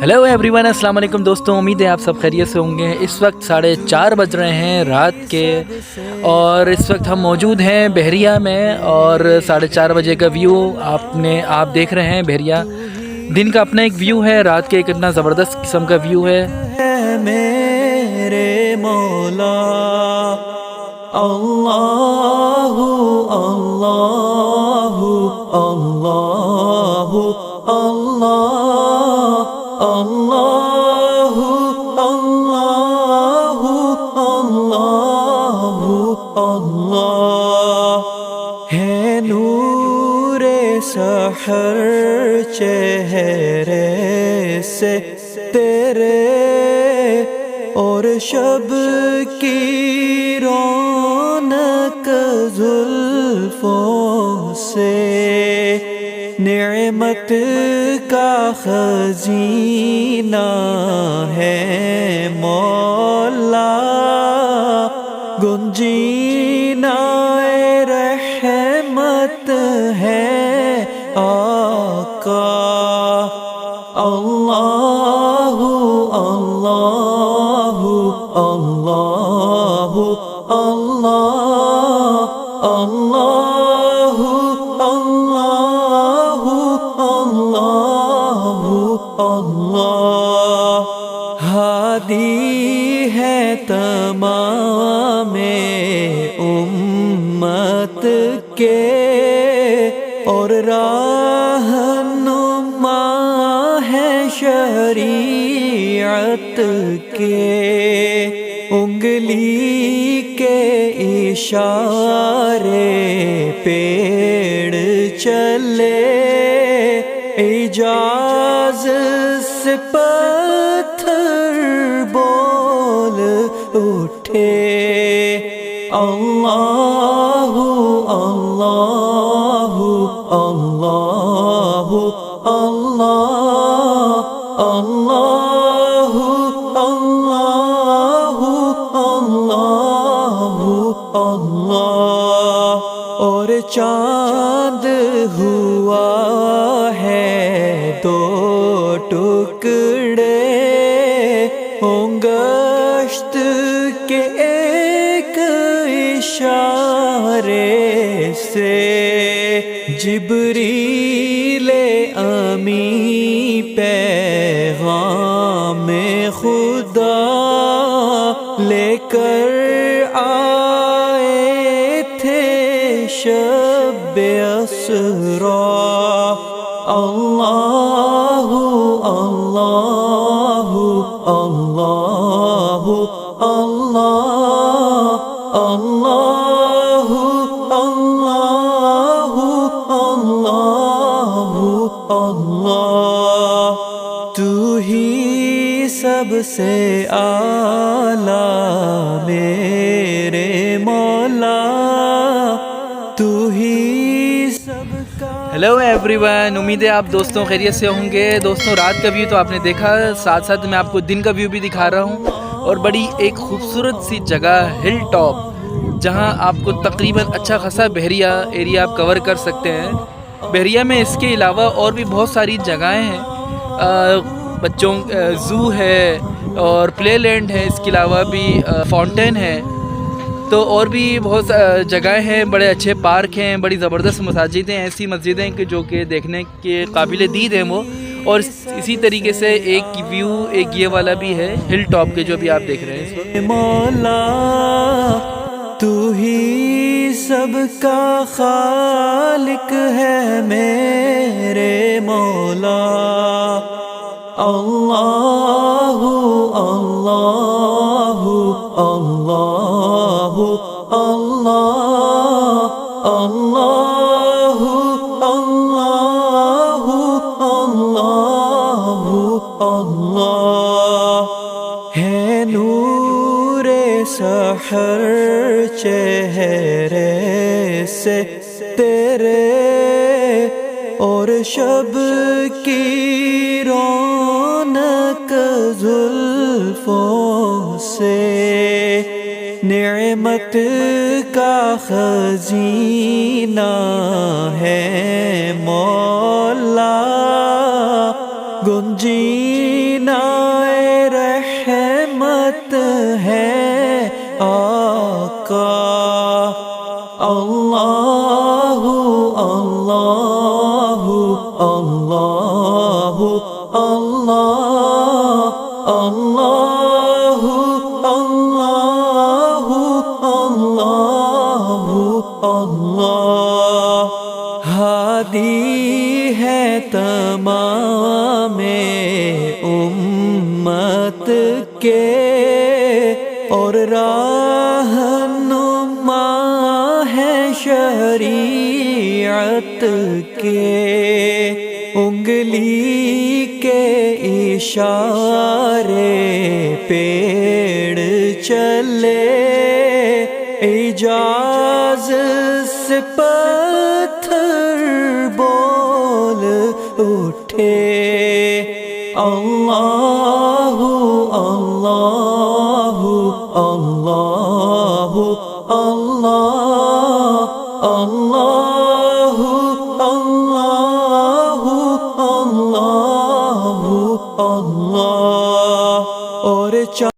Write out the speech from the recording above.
Hello everyone, अस्सलाम वालेकुम दोस्तों। उम्मीद है आप सब खैरियत से होंगे। इस वक्त 4:30 बज रहे हैं रात के और इस वक्त हम मौजूद हैं बहरिया में और 4:30 बजे का व्यू आप देख रहे हैं। बहरिया दिन का अपना एक व्यू है, रात के एक इतना ज़बरदस्त किस्म का व्यू है। मेरे मौला अल्लाहु अल्लाहु अल्लाहु अल्लाह अल्लाहु अल्लाहु अल्लाहु अल्लाह है नूरे सहर चेहरे से तेरे और शब की रौनक जुल्फों से नेमत का खजीना है मौला गुंजीना रहमत है आका अल्लाहु अल्लाहु अल्लाहु अल्लाह अल्लाहु अल्लाहु अल्लाहु अल्लाह हादी है तमाम उम्मत के और रहनुमा है शरीयत के उंगली के इशारे पेड़ चले इजाज से पत्थर बोल उठे अल्लाहु अल्लाहु अल्लाहु अल्लाह अल्लाहु अल्लाहु अल्लाहु अल्लाह और चाँद हुआ है दो टुकड़े होंगश्त के एक इशारे से जिब्रीले अमी पैगाम खुदा लेकर आए थे शब असरा अल्लाहु अल्लाहु अल्लाहु अल्लाह अल्लाहु अल्लाहु अल्लाहु अल्लाह तू ही सबसे आला मेरे मौला तू ही सबका। हेलो एवरीवन, उम्मीद है आप दोस्तों खैरियत से होंगे। दोस्तों रात का व्यू तो आपने देखा, साथ साथ मैं आपको दिन का व्यू भी दिखा रहा हूँ और बड़ी एक खूबसूरत सी जगह हिल टॉप, जहाँ आपको तकरीबन अच्छा खासा बहरिया एरिया आप कवर कर सकते हैं। बहरिया में इसके अलावा और भी बहुत सारी जगहें हैं, बच्चों ज़ू है और प्ले लैंड है, इसके अलावा भी फाउंटेन है, तो और भी बहुत जगहें हैं, बड़े अच्छे पार्क हैं, बड़ी ज़बरदस्त मसाजिदें हैं, ऐसी मस्जिदें कि जो कि देखने के काबिल दीद हैं वो। और इसी तरीके से एक व्यू एक ये वाला भी है हिल टॉप के, जो भी आप देख रहे हैं इस वक्त। मौला तू ही सबका खालिक है मेरे मौला अल्लाहु अल्लाहु अल्लाहु अल्लाह अल्लाहु अल्लाहु अल्लाहु अल्लाह है नूरे सहर चेहरे से तेरे और शब की रौनक जुल्फों से नेमत का खजीना है मौला गुंजीना رحمت ہے آقا اللہ اللہ اللہ اللہ اللہ اللہ اللہ اللہ ہادی ہے تمام امت کے اور رہنما ہے شریعت کے انگلی کے اشارے پیڑ چلے اعجاز سے پتھر بول اٹھے اللہ اللہ اللہ اللہ اللہ اللہ اللہ اللہ اور